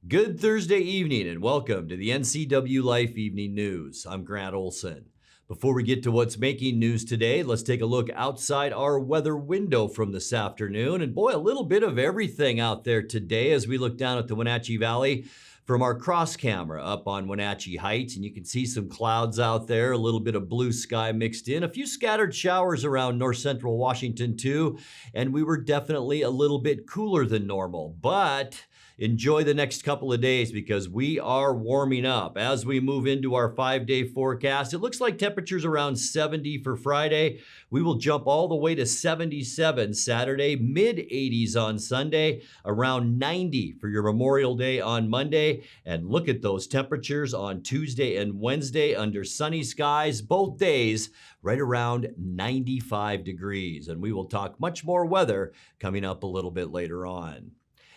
Good Thursday evening and welcome to the NCWLIFE Evening News. I'm Grant Olson. Before we get to what's making news today, let's take a look outside our weather window from this afternoon. And boy, a little bit of everything out there today as we look down at the Wenatchee Valley from our cross camera up on Wenatchee Heights. And you can see some clouds out there, a little bit of blue sky mixed in, a few scattered showers around north central Washington too. And we were definitely a little bit cooler than normal, but enjoy the next couple of days because we are warming up. As we move into our 5-day forecast, it looks like temperatures around 70 for Friday. We will jump all the way to 77 Saturday, mid-80s on Sunday, around 90 for your Memorial Day on Monday. And look at those temperatures on Tuesday and Wednesday under sunny skies, both days right around 95 degrees. And we will talk much more weather coming up a little bit later on.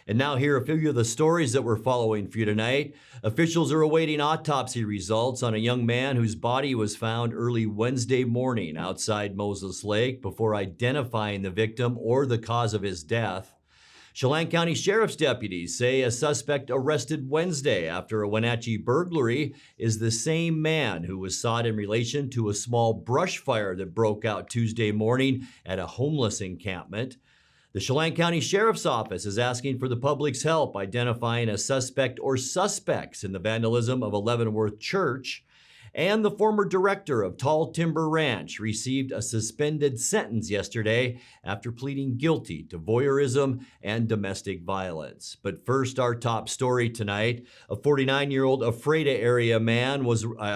And now here are a few of the stories that we're following for you tonight. Officials are awaiting autopsy results on a young man whose body was found early Wednesday morning outside Moses Lake before identifying the victim or the cause of his death. Chelan County Sheriff's deputies say a suspect arrested Wednesday after a Wenatchee burglary is the same man who was sought in relation to a small brush fire that broke out Tuesday morning at a homeless encampment. The Chelan County Sheriff's Office is asking for the public's help identifying a suspect or suspects in the vandalism of a Leavenworth church. And the former director of Tall Timber Ranch received a suspended sentence yesterday after pleading guilty to voyeurism and domestic violence. But first, our top story tonight. A 49-year-old Ephrata area man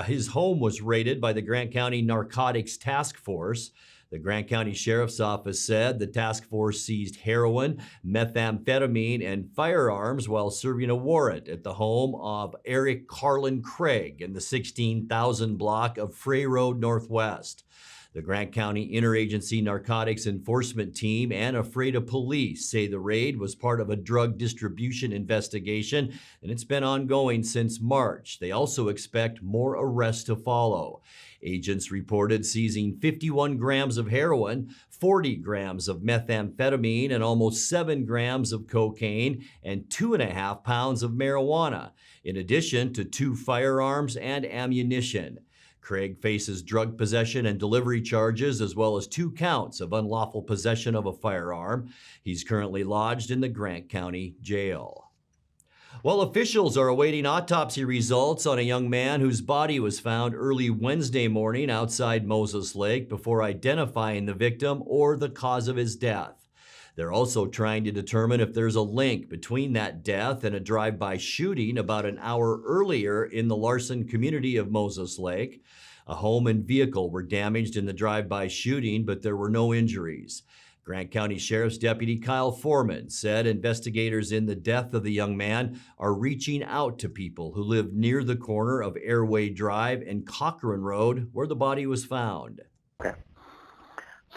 his home was raided by the Grant County Narcotics Task Force. The Grant County Sheriff's Office said the task force seized heroin, methamphetamine, and firearms while serving a warrant at the home of Eric Carlin Craig in the 16,000 block of Frey Road Northwest. The Grant County Interagency Narcotics Enforcement Team and Ephrata Police say the raid was part of a drug distribution investigation, and it's been ongoing since March. They also expect more arrests to follow. Agents reported seizing 51 grams of heroin, 40 grams of methamphetamine, and almost 7 grams of cocaine, and 2.5 pounds of marijuana, in addition to 2 firearms and ammunition. Craig faces drug possession and delivery charges, as well as 2 counts of unlawful possession of a firearm. He's currently lodged in the Grant County Jail. Well, officials are awaiting autopsy results on a young man whose body was found early Wednesday morning outside Moses Lake before identifying the victim or the cause of his death. They're also trying to determine if there's a link between that death and a drive-by shooting about an hour earlier in the Larson community of Moses Lake. A home and vehicle were damaged in the drive-by shooting, but there were no injuries. Grant County Sheriff's Deputy Kyle Foreman said investigators in the death of the young man are reaching out to people who live near the corner of Airway Drive and Cochran Road where the body was found. Okay.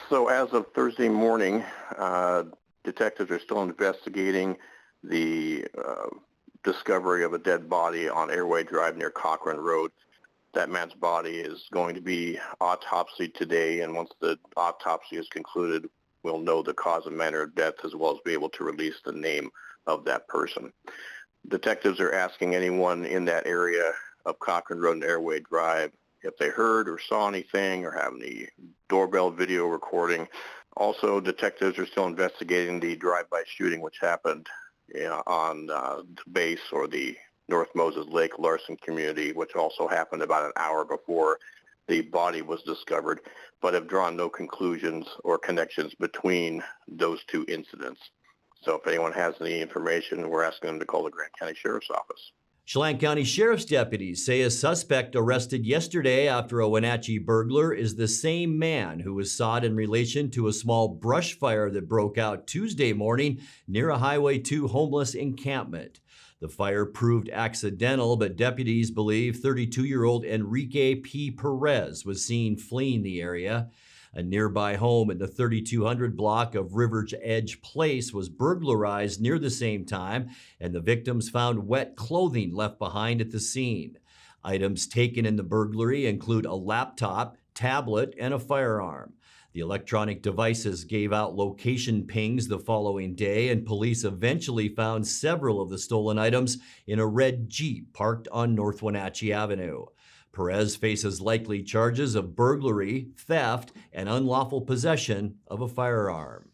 So as of Thursday morning, detectives are still investigating the discovery of a dead body on Airway Drive near Cochran Road. That man's body is going to be autopsied today, and once the autopsy is concluded, we'll know the cause and manner of death as well as be able to release the name of that person. Detectives are asking anyone in that area of Cochran Road and Airway Drive if they heard or saw anything or have any doorbell video recording. Also, detectives are still investigating the drive-by shooting which happened on the base or the North Moses Lake Larson community, which also happened about an hour before the body was discovered, but have drawn no conclusions or connections between those 2 incidents. So if anyone has any information, we're asking them to call the Grant County Sheriff's Office. Chelan County Sheriff's deputies say a suspect arrested yesterday after a Wenatchee burglar is the same man who was sought in relation to a small brush fire that broke out Tuesday morning near a Highway 2 homeless encampment. The fire proved accidental, but deputies believe 32-year-old Enrique P. Perez was seen fleeing the area. A nearby home in the 3200 block of River's Edge Place was burglarized near the same time, and the victims found wet clothing left behind at the scene. Items taken in the burglary include a laptop, tablet, and a firearm. The electronic devices gave out location pings the following day, and police eventually found several of the stolen items in a red Jeep parked on North Wenatchee Avenue. Perez faces likely charges of burglary, theft, and unlawful possession of a firearm.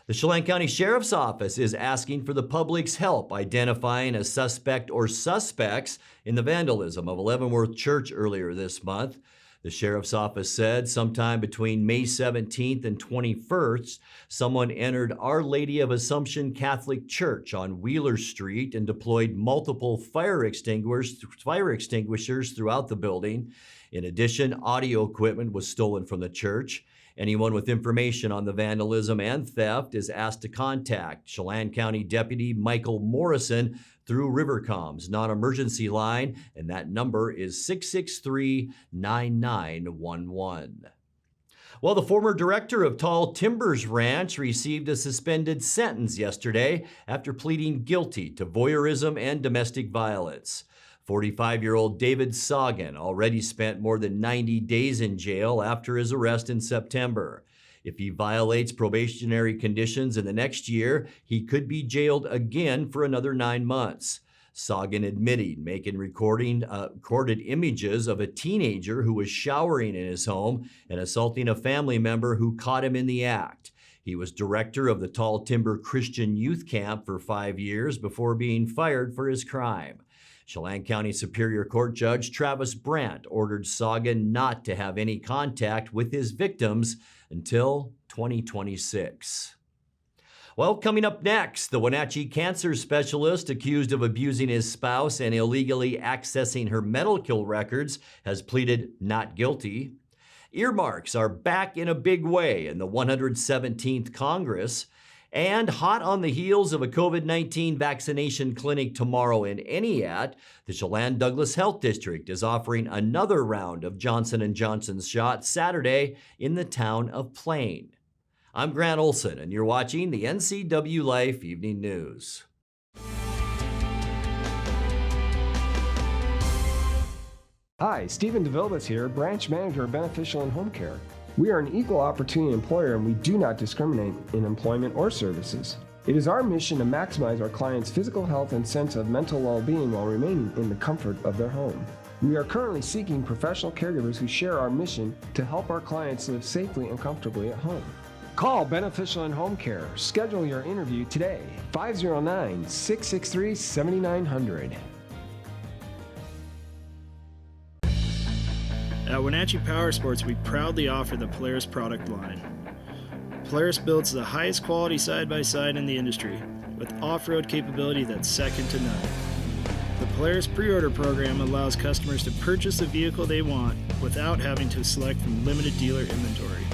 The Chelan County Sheriff's Office is asking for the public's help identifying a suspect or suspects in the vandalism of Leavenworth Church earlier this month. The Sheriff's Office said sometime between May 17th and 21st, someone entered Our Lady of Assumption Catholic Church on Wheeler Street and deployed multiple fire extinguishers throughout the building. In addition, audio equipment was stolen from the church. Anyone with information on the vandalism and theft is asked to contact Chelan County Deputy Michael Morrison through Rivercom's non-emergency line, and that number is 663-9911. Well, the former director of Tall Timbers Ranch received a suspended sentence yesterday after pleading guilty to voyeurism and domestic violence. 45-year-old David Sagan already spent more than 90 days in jail after his arrest in September. If he violates probationary conditions in the next year, he could be jailed again for another 9 months. Sagan admitted making recorded images of a teenager who was showering in his home and assaulting a family member who caught him in the act. He was director of the Tall Timber Christian Youth Camp for 5 years before being fired for his crime. Chelan County Superior Court Judge Travis Brandt ordered Sagan not to have any contact with his victims until 2026. Well, coming up next, the Wenatchee cancer specialist accused of abusing his spouse and illegally accessing her medical records has pleaded not guilty. Earmarks are back in a big way in the 117th Congress. And hot on the heels of a COVID-19 vaccination clinic tomorrow in Eniat, the Chelan Douglas Health District is offering another round of Johnson & Johnson's shots Saturday in the town of Plain. I'm Grant Olson, and you're watching the NCWLIFE Evening News. Hi, Stephen DeVilbiss here, Branch Manager of Beneficial and Home Care. We are an equal opportunity employer and we do not discriminate in employment or services. It is our mission to maximize our clients' physical health and sense of mental well-being while remaining in the comfort of their home. We are currently seeking professional caregivers who share our mission to help our clients live safely and comfortably at home. Call Beneficial and Home Care. Schedule your interview today. 509-663-7900. At Wenatchee Power Sports, we proudly offer the Polaris product line. Polaris builds the highest quality side-by-side in the industry, with off-road capability that's second to none. The Polaris pre-order program allows customers to purchase the vehicle they want without having to select from limited dealer inventory.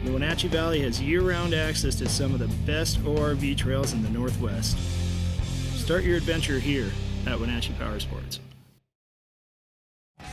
The Wenatchee Valley has year-round access to some of the best ORV trails in the Northwest. Start your adventure here at Wenatchee Power Sports.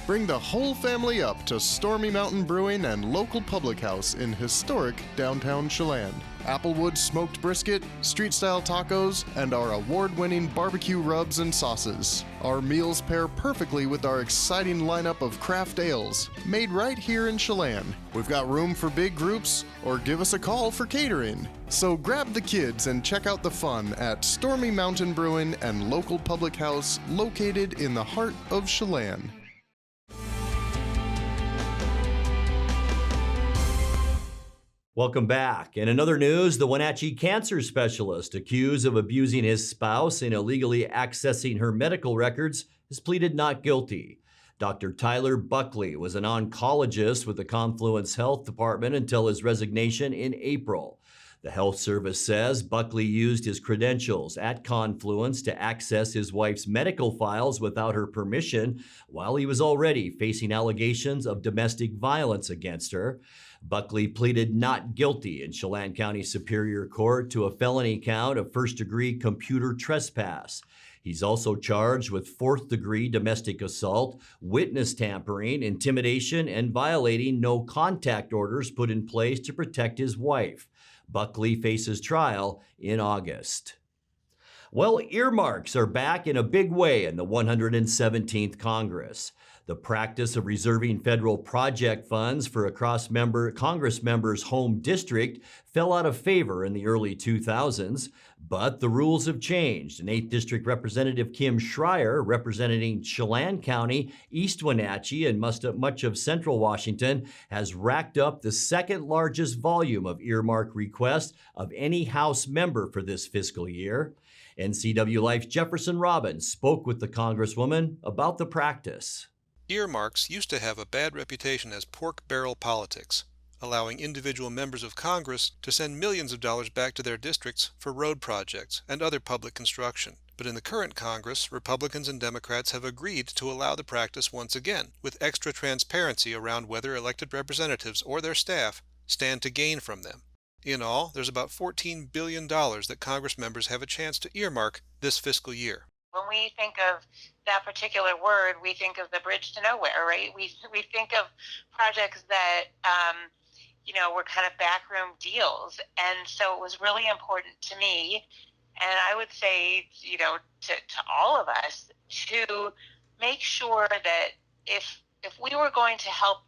Bring the whole family up to Stormy Mountain Brewing and local public house in historic downtown Chelan. Applewood smoked brisket, street-style tacos, and our award-winning barbecue rubs and sauces. Our meals pair perfectly with our exciting lineup of craft ales, made right here in Chelan. We've got room for big groups, or give us a call for catering. So grab the kids and check out the fun at Stormy Mountain Brewing and local public house located in the heart of Chelan. Welcome back. In another news, the Wenatchee cancer specialist accused of abusing his spouse and illegally accessing her medical records has pleaded not guilty. Dr. Tyler Buckley was an oncologist with the Confluence Health Department until his resignation in April. The health service says Buckley used his credentials at Confluence to access his wife's medical files without her permission while he was already facing allegations of domestic violence against her. Buckley pleaded not guilty in Chelan County Superior Court to a felony count of first-degree computer trespass. He's also charged with fourth-degree domestic assault, witness tampering, intimidation, and violating no-contact orders put in place to protect his wife. Buckley faces trial in August. Well, earmarks are back in a big way in the 117th Congress. The practice of reserving federal project funds for a Congress member's home district fell out of favor in the early 2000s, but the rules have changed, and 8th District Representative Kim Schreier, representing Chelan County, East Wenatchee, and much of central Washington, has racked up the second largest volume of earmark requests of any House member for this fiscal year. NCWLIFE's Jefferson Robbins spoke with the Congresswoman about the practice. Earmarks used to have a bad reputation as pork barrel politics, allowing individual members of Congress to send millions of dollars back to their districts for road projects and other public construction. But in the current Congress, Republicans and Democrats have agreed to allow the practice once again, with extra transparency around whether elected representatives or their staff stand to gain from them. In all, there's about $14 billion that Congress members have a chance to earmark this fiscal year. When we think of that particular word, we think of the bridge to nowhere, right? We think of projects that, were kind of backroom deals. And so it was really important to me, and I would say, to all of us, to make sure that if we were going to help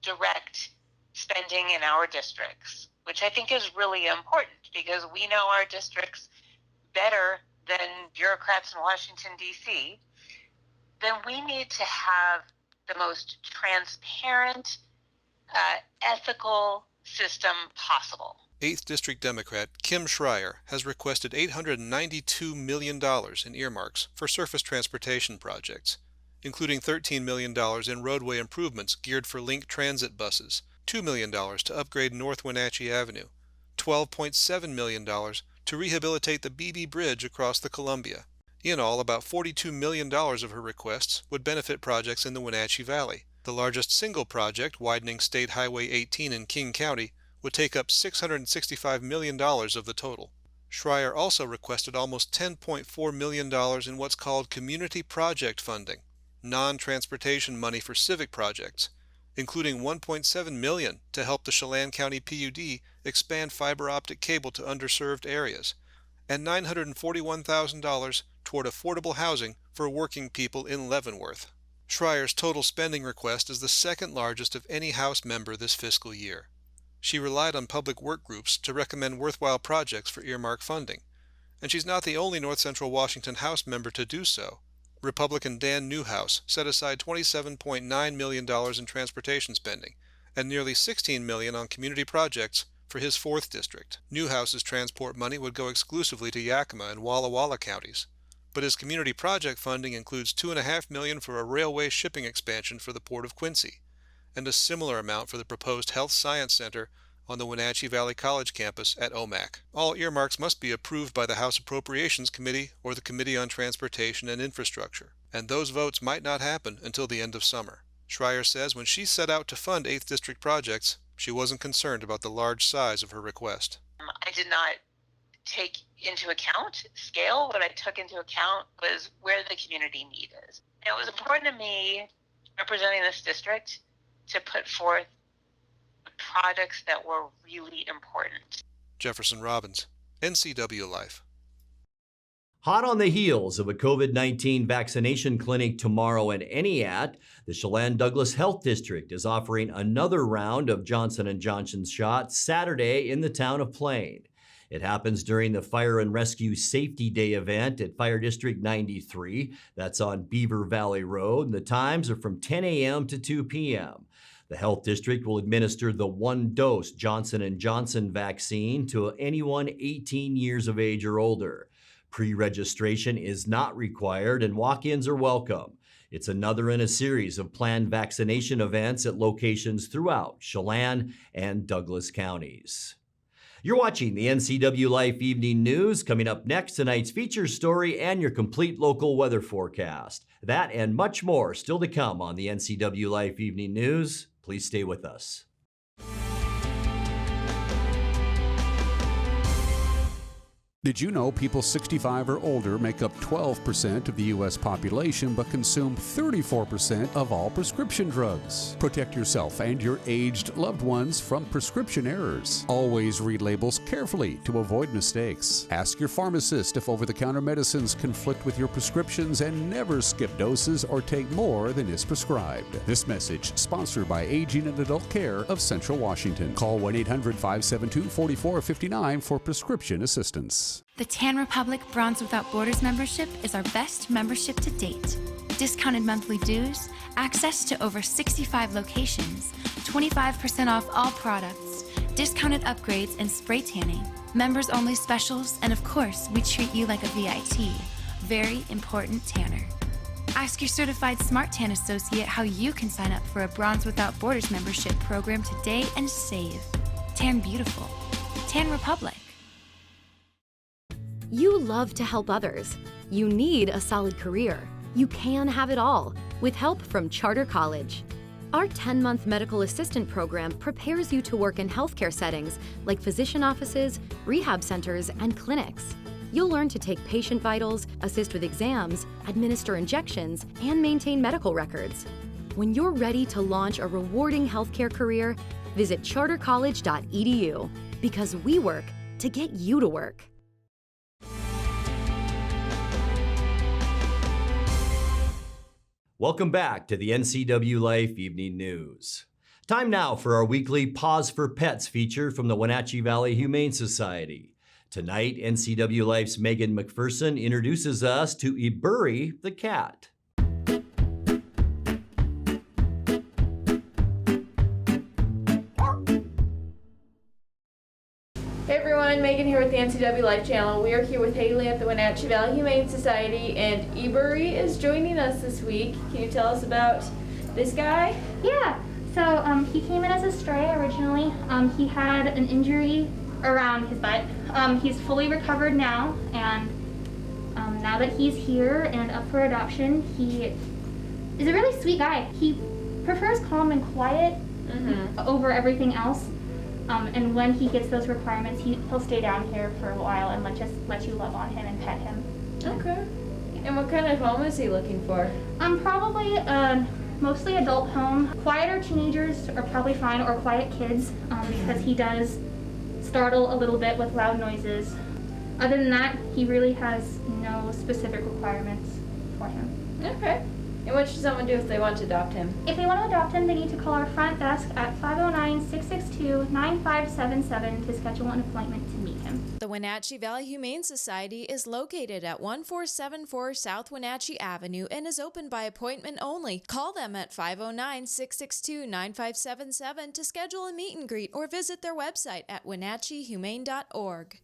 direct spending in our districts, which I think is really important because we know our districts better than bureaucrats in Washington, D.C., then we need to have the most transparent, ethical system possible. 8th District Democrat Kim Schreier has requested $892 million in earmarks for surface transportation projects, including $13 million in roadway improvements geared for Link transit buses, $2 million to upgrade North Wenatchee Avenue, $12.7 million to rehabilitate the BB Bridge across the Columbia. In all, about $42 million of her requests would benefit projects in the Wenatchee Valley. The largest single project, widening State Highway 18 in King County, would take up $665 million of the total. Schreier also requested almost $10.4 million in what's called community project funding, non-transportation money for civic projects, including $1.7 million to help the Chelan County PUD expand fiber optic cable to underserved areas, and $941,000 toward affordable housing for working people in Leavenworth. Schreier's total spending request is the second largest of any House member this fiscal year. She relied on public work groups to recommend worthwhile projects for earmark funding, and she's not the only North Central Washington House member to do so. Republican Dan Newhouse set aside $27.9 million in transportation spending and nearly $16 million on community projects for his 4th district. Newhouse's transport money would go exclusively to Yakima and Walla Walla counties, but his community project funding includes $2.5 million for a railway shipping expansion for the Port of Quincy, and a similar amount for the proposed Health Science Center on the Wenatchee Valley College campus at OMAC. All earmarks must be approved by the House Appropriations Committee or the Committee on Transportation and Infrastructure, and those votes might not happen until the end of summer. Schreier says when she set out to fund 8th District projects, she wasn't concerned about the large size of her request. I did not take into account scale. What I took into account was where the community need is. And it was important to me, representing this district, to put forth projects that were really important. Jefferson Robbins, NCWLIFE. Hot on the heels of a COVID-19 vaccination clinic tomorrow in Entiat, the Chelan-Douglas Health District is offering another round of Johnson & Johnson's shots Saturday in the town of Plain. It happens during the Fire and Rescue Safety Day event at Fire District 93. That's on Beaver Valley Road, and the times are from 10 a.m. to 2 p.m. The Health District will administer the one-dose Johnson & Johnson vaccine to anyone 18 years of age or older. Pre-registration is not required and walk-ins are welcome. It's another in a series of planned vaccination events at locations throughout Chelan and Douglas counties. You're watching the NCWLIFE Evening News. Coming up next, tonight's feature story and your complete local weather forecast. That and much more still to come on the NCWLIFE Evening News. Please stay with us. Did you know people 65 or older make up 12% of the U.S. population but consume 34% of all prescription drugs? Protect yourself and your aged loved ones from prescription errors. Always read labels carefully to avoid mistakes. Ask your pharmacist if over-the-counter medicines conflict with your prescriptions, and never skip doses or take more than is prescribed. This message sponsored by Aging and Adult Care of Central Washington. Call 1-800-572-4459 for prescription assistance. The Tan Republic Bronze Without Borders membership is our best membership to date. Discounted monthly dues, access to over 65 locations, 25% off all products, discounted upgrades and spray tanning, members-only specials, and of course, we treat you like a VIT. Very important tanner. Ask your certified Smart Tan associate how you can sign up for a Bronze Without Borders membership program today and save. Tan beautiful. Tan Republic. You love to help others. You need a solid career. You can have it all with help from Charter College. Our 10-month medical assistant program prepares you to work in healthcare settings like physician offices, rehab centers, and clinics. You'll learn to take patient vitals, assist with exams, administer injections, and maintain medical records. When you're ready to launch a rewarding healthcare career, visit chartercollege.edu, because we work to get you to work. Welcome back to the NCWLIFE Evening News. Time now for our weekly Pause for Pets feature from the Wenatchee Valley Humane Society. Tonight, NCWLIFE's Megan McPherson introduces us to Iburi the cat. Hey everyone, Megan here with the NCWLIFE channel. We are here with Haley at the Wenatchee Valley Humane Society, and Iburi is joining us this week. Can you tell us about this guy? Yeah, so he came in as a stray originally. He had an injury around his butt. He's fully recovered now, and now that he's here and up for adoption, he is a really sweet guy. He prefers calm and quiet over everything else. And when he gets those requirements, he'll stay down here for a while and let you love on him and pet him. Okay. And what kind of home is he looking for? Probably mostly adult home. Quieter teenagers are probably fine, or quiet kids, because he does startle a little bit with loud noises. Other than that, he really has no specific requirements for him. Okay. And what should someone do if they want to adopt him? If they want to adopt him, they need to call our front desk at 509-662-9577 to schedule an appointment to meet him. The Wenatchee Valley Humane Society is located at 1474 South Wenatchee Avenue and is open by appointment only. Call them at 509-662-9577 to schedule a meet and greet, or visit their website at wenatcheehumane.org.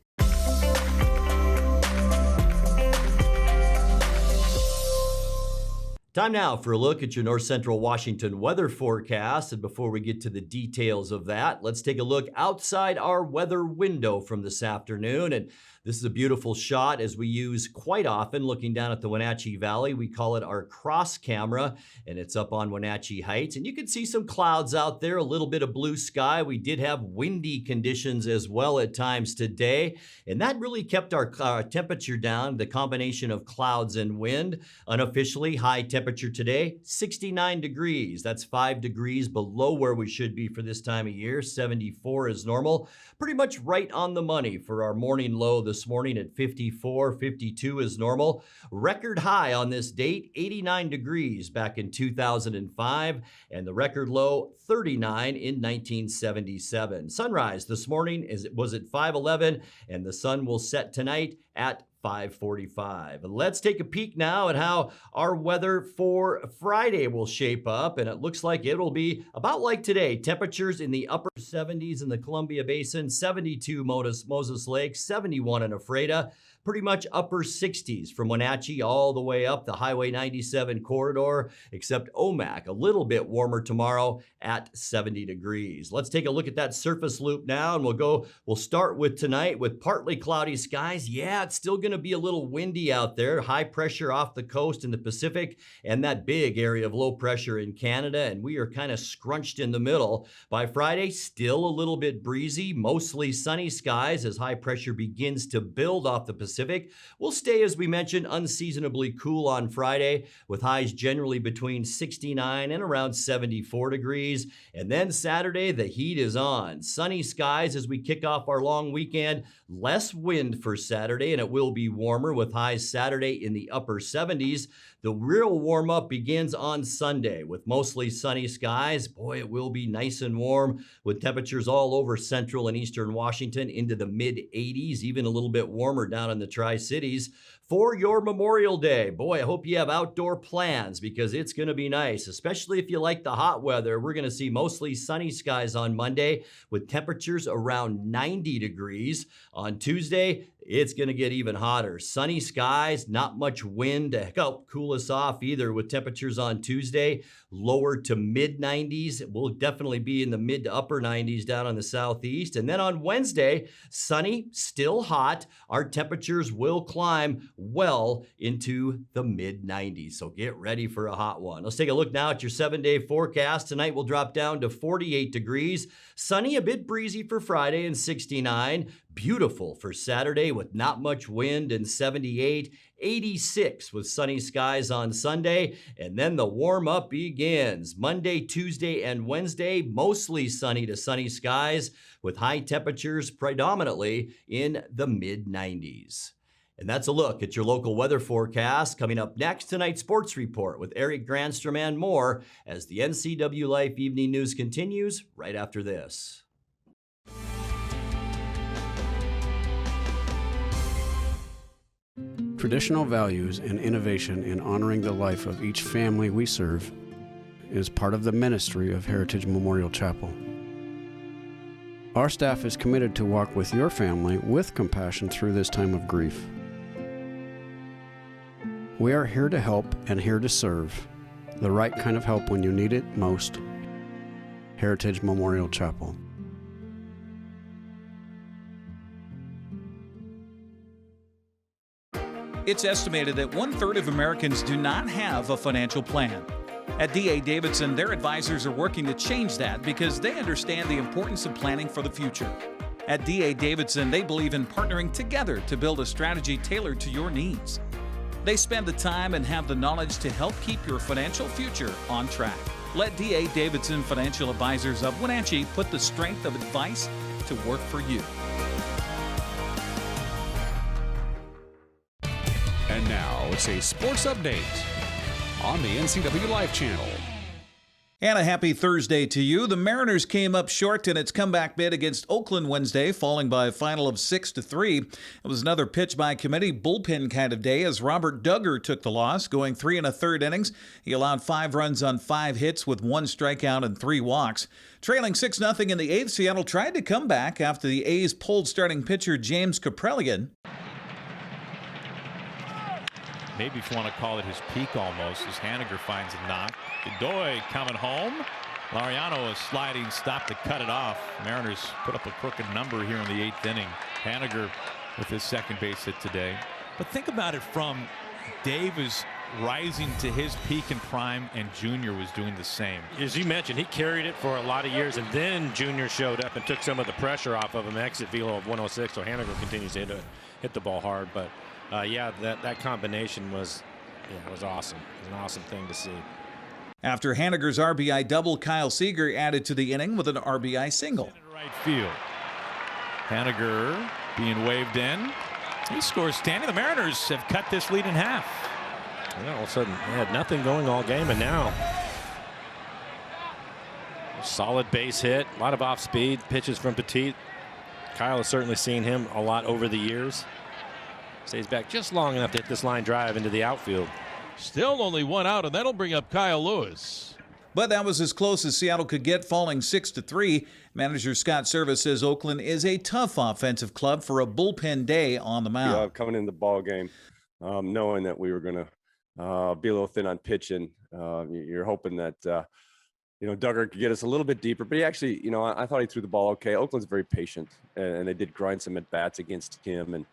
Time now for a look at your North Central Washington weather forecast. And before we get to the details of that, let's take a look outside our weather window from this afternoon. And this is a beautiful shot, as we use quite often looking down at the Wenatchee Valley. We call it our cross camera, and it's up on Wenatchee Heights. And you can see some clouds out there, a little bit of blue sky. We did have windy conditions as well at times today, and that really kept our temperature down, the combination of clouds and wind. Unofficially, high temperature today, 69 degrees. That's 5 degrees below where we should be for this time of year. 74 is normal. Pretty much right on the money for our morning low this morning at 54. 52 is normal. Record high on this date, 89 degrees back in 2005, and the record low, 39 in 1977. Sunrise this morning was at 5:11, and the sun will set tonight at 5:45. Let's take a peek now at how our weather for Friday will shape up, and it looks like it'll be about like today. Temperatures in the upper 70s in the Columbia Basin, 72 Moses Lake, 71 in Ephrata, pretty much upper 60s from Wenatchee all the way up the Highway 97 corridor, except Omak, a little bit warmer tomorrow at 70 degrees. Let's take a look at that surface loop now, and we'll start with tonight with partly cloudy skies. Yeah, it's still going to to be a little windy out there. High pressure off the coast in the Pacific and that big area of low pressure in Canada. And we are kind of scrunched in the middle. By Friday, still a little bit breezy, mostly sunny skies as high pressure begins to build off the Pacific. We'll stay, as we mentioned, unseasonably cool on Friday with highs generally between 69 and around 74 degrees. And then Saturday, the heat is on. Sunny skies as we kick off our long weekend. Less wind for Saturday, and it will be warmer with highs Saturday in the upper 70s. The real warm up begins on Sunday with mostly sunny skies. Boy, it will be nice and warm with temperatures all over central and eastern Washington into the mid 80s, even a little bit warmer down in the Tri-Cities. For your Memorial Day, boy, I hope you have outdoor plans because it's going to be nice, especially if you like the hot weather. We're going to see mostly sunny skies on Monday with temperatures around 90 degrees. On Tuesday, it's going to get even hotter. Sunny skies, not much wind to help cool us off either with temperatures on Tuesday lower to mid 90s. We'll definitely be in the mid to upper 90s down on the southeast. And then on Wednesday, sunny, still hot. Our temperatures will climb well into the mid 90s. So get ready for a hot one. Let's take a look now at your 7-day forecast. Tonight will drop down to 48 degrees. Sunny, a bit breezy for Friday and 69. Beautiful for Saturday with not much wind and 78. 86 with sunny skies on Sunday. And then the warm up begins. Monday, Tuesday, and Wednesday, mostly sunny to sunny skies with high temperatures predominantly in the mid 90s. And that's a look at your local weather forecast. Coming up next, tonight's sports report with Eric Granstrom and more as the NCW Life Evening News continues right after this. Traditional values and innovation in honoring the life of each family we serve is part of the ministry of Heritage Memorial Chapel. Our staff is committed to walk with your family with compassion through this time of grief. We are here to help and here to serve, the right kind of help when you need it most. Heritage Memorial Chapel. It's estimated that 1/3 of Americans do not have a financial plan. At D.A. Davidson, their advisors are working to change that because they understand the importance of planning for the future. At D.A. Davidson, they believe in partnering together to build a strategy tailored to your needs. They spend the time and have the knowledge to help keep your financial future on track. Let D.A. Davidson Financial Advisors of Wenatchee put the strength of advice to work for you. And now it's a sports update on the NCW Life channel. And a happy Thursday to you. The Mariners came up short in its comeback bid against Oakland Wednesday, falling by a final of 6-3. It was another pitch by committee bullpen kind of day as Robert Duggar took the loss, going 3 1/3 innings. He allowed 5 runs on 5 hits with 1 strikeout and 3 walks. Trailing 6-0 in the 8th, Seattle tried to come back after the A's pulled starting pitcher James Kaprelian. Maybe if you want to call it his peak almost, as Haniger finds a knock. Godoy coming home. Laureano, a sliding stop to cut it off. Mariners put up a crooked number here in the 8th inning. Haniger with his second base hit today. But think about it from Dave is rising to his peak and prime, and Junior was doing the same. As you mentioned, he carried it for a lot of years, and then Junior showed up and took some of the pressure off of him. Exit velo of 106, so Haniger continues to hit the ball hard. But yeah, that combination was awesome. It was an awesome thing to see. After Haniger's RBI double, Kyle Seager added to the inning with an RBI single. Right field. Haniger being waved in. He scores standing. The Mariners have cut this lead in half. Yeah, all of a sudden, they had nothing going all game, and now solid base hit, a lot of off-speed pitches from Petit. Kyle has certainly seen him a lot over the years. Stays back just long enough to hit this line drive into the outfield. Still only 1 out, and that'll bring up Kyle Lewis. But that was as close as Seattle could get, falling 6-3. Manager Scott Service says Oakland is a tough offensive club for a bullpen day on the mound. Coming in the ball game, knowing that we were going to be a little thin on pitching, you're hoping that Duggar could get us a little bit deeper. But he actually, I thought he threw the ball okay. Oakland's very patient, and they did grind some at bats against him. And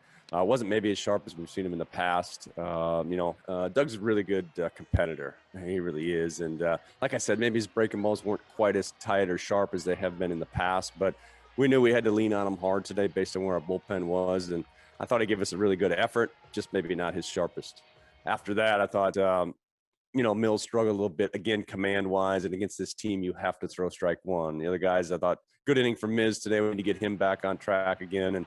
Wasn't maybe as sharp as we've seen him in the past. Doug's a really good competitor. He really is. And like I said, maybe his breaking balls weren't quite as tight or sharp as they have been in the past, but we knew we had to lean on him hard today based on where our bullpen was. And I thought he gave us a really good effort, just maybe not his sharpest. After that, I thought, Mills struggled a little bit, again, command-wise, and against this team, you have to throw strike one. The other guys, I thought, good inning from Miz today. We need to get him back on track again. And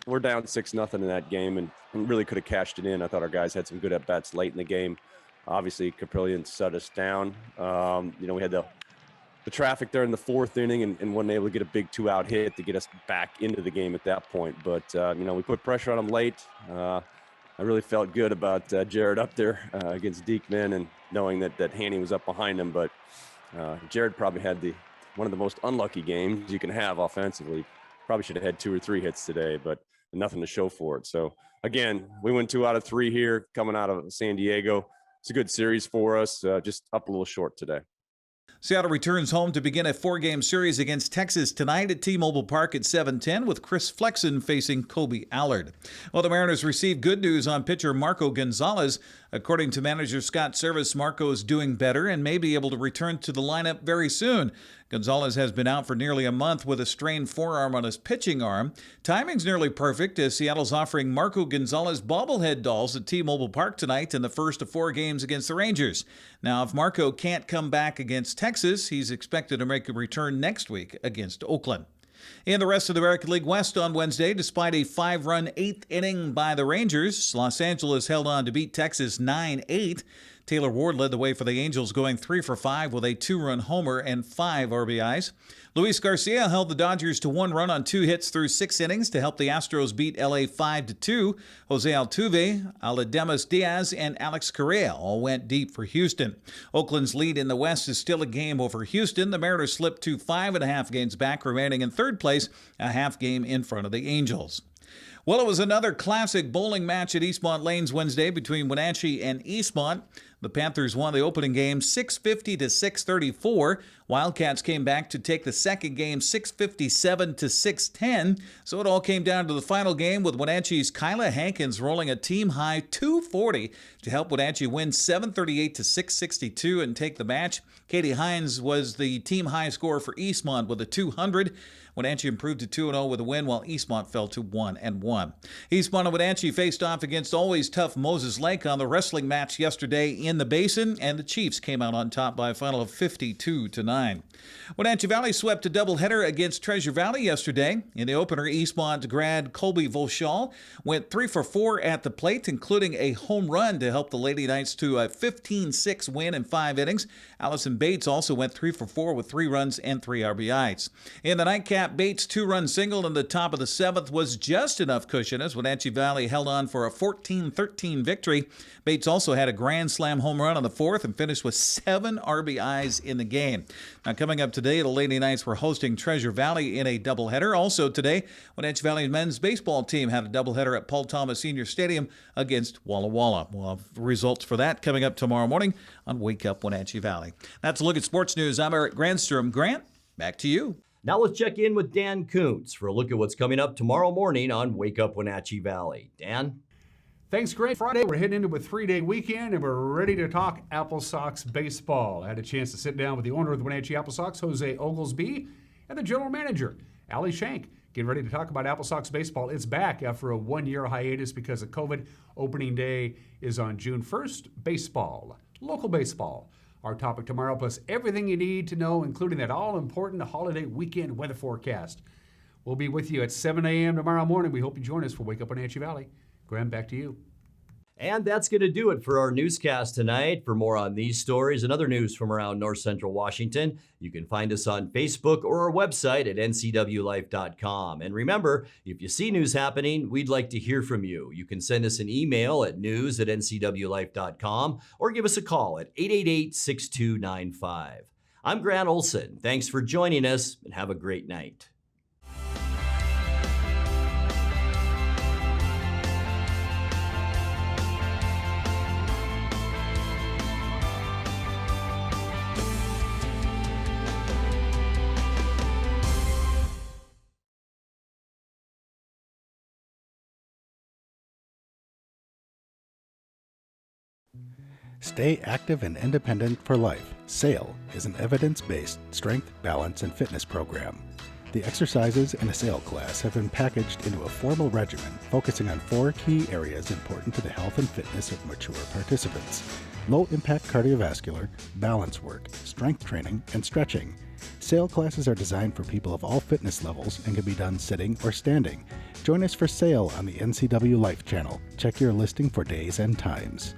we're down 6-0 in that game and really could have cashed it in. I thought our guys had some good at-bats late in the game. Obviously, Caprillion shut us down. We had the traffic there in the fourth inning and wasn't able to get a big 2-out hit to get us back into the game at that point. But, we put pressure on them late. I really felt good about Jared up there against Diekman and knowing that Haney was up behind him. But Jared probably had one of the most unlucky games you can have offensively. Probably should have had 2 or 3 hits today, but nothing to show for it. So, again, we went 2 out of 3 here coming out of San Diego. It's a good series for us, just up a little short today. Seattle returns home to begin a 4-game series against Texas tonight at T-Mobile Park at 7:10 with Chris Flexen facing Kobe Allard. Well, the Mariners received good news on pitcher Marco Gonzalez. According to manager Scott Service, Marco is doing better and may be able to return to the lineup very soon. Gonzalez has been out for nearly a month with a strained forearm on his pitching arm. Timing's nearly perfect as Seattle's offering Marco Gonzalez bobblehead dolls at T-Mobile Park tonight in the first of 4 games against the Rangers. Now, if Marco can't come back against Texas, he's expected to make a return next week against Oakland. In the rest of the American League West on Wednesday, despite a 5-run 8th inning by the Rangers, Los Angeles held on to beat Texas 9-8. Taylor Ward led the way for the Angels, going 3 for 5 with a 2-run homer and 5 RBIs. Luis Garcia held the Dodgers to 1 run on 2 hits through 6 innings to help the Astros beat LA 5-2. Jose Altuve, Aledemys Diaz, and Alex Correa all went deep for Houston. Oakland's lead in the West is still a game over Houston. The Mariners slipped to 5.5 games back, remaining in third place, a half game in front of the Angels. Well, it was another classic bowling match at Eastmont Lanes Wednesday between Wenatchee and Eastmont. The Panthers won the opening game 650 to 634. Wildcats came back to take the second game 657 to 610. So it all came down to the final game with Wenatchee's Kyla Hankins rolling a team-high 240 to help Wenatchee win 738 to 662 and take the match. Katie Hines was the team-high scorer for Eastmont with a 200. Wenatchee improved to 2-0 with a win, while Eastmont fell to 1-1. Eastmont and Wenatchee faced off against always tough Moses Lake on the wrestling match yesterday in the Basin, and the Chiefs came out on top by a final of 52-9. Wenatchee Valley swept a doubleheader against Treasure Valley yesterday. In the opener, Eastmont grad Colby Volschall went 3 for 4 at the plate, including a home run to help the Lady Knights to a 15-6 win in 5 innings. Allison Bates also went 3 for 4 with 3 runs and 3 RBIs. In the nightcap, Bates' 2-run single in the top of the 7th was just enough cushion as Wenatchee Valley held on for a 14-13 victory. Bates also had a grand slam home run on the 4th and finished with 7 RBIs in the game. Now, coming up today, the Lady Knights were hosting Treasure Valley in a doubleheader. Also today, Wenatchee Valley men's baseball team had a doubleheader at Paul Thomas Senior Stadium against Walla Walla. We'll have results for that coming up tomorrow morning on Wake Up Wenatchee Valley. That's a look at sports news. I'm Eric Grandstrom. Grant, back to you. Now let's check in with Dan Kuntz for a look at what's coming up tomorrow morning on Wake Up Wenatchee Valley. Dan? Thanks, Grant. Friday, we're heading into a 3-day weekend, and we're ready to talk Apple Sox baseball. I had a chance to sit down with the owner of the Wenatchee Apple Sox, Jose Oglesby, and the general manager, Allie Shank. Getting ready to talk about Apple Sox baseball. It's back after a 1-year hiatus because of COVID. Opening day is on June 1st. Baseball, local baseball. Our topic tomorrow, plus everything you need to know, including that all-important holiday weekend weather forecast. We'll be with you at 7 a.m. tomorrow morning. We hope you join us for Wake Up Wenatchee Valley. Graham, back to you. And that's going to do it for our newscast tonight. For more on these stories and other news from around North Central Washington, you can find us on Facebook or our website at ncwlife.com. And remember, if you see news happening, we'd like to hear from you. You can send us an email at news@ncwlife.com or give us a call at 888-6295. I'm Grant Olson. Thanks for joining us and have a great night. Stay active and independent for life. SAIL is an evidence-based strength, balance, and fitness program. The exercises in a SAIL class have been packaged into a formal regimen focusing on 4 key areas important to the health and fitness of mature participants: low-impact cardiovascular, balance work, strength training, and stretching. SAIL classes are designed for people of all fitness levels and can be done sitting or standing. Join us for SAIL on the NCWLIFE channel. Check your listing for days and times.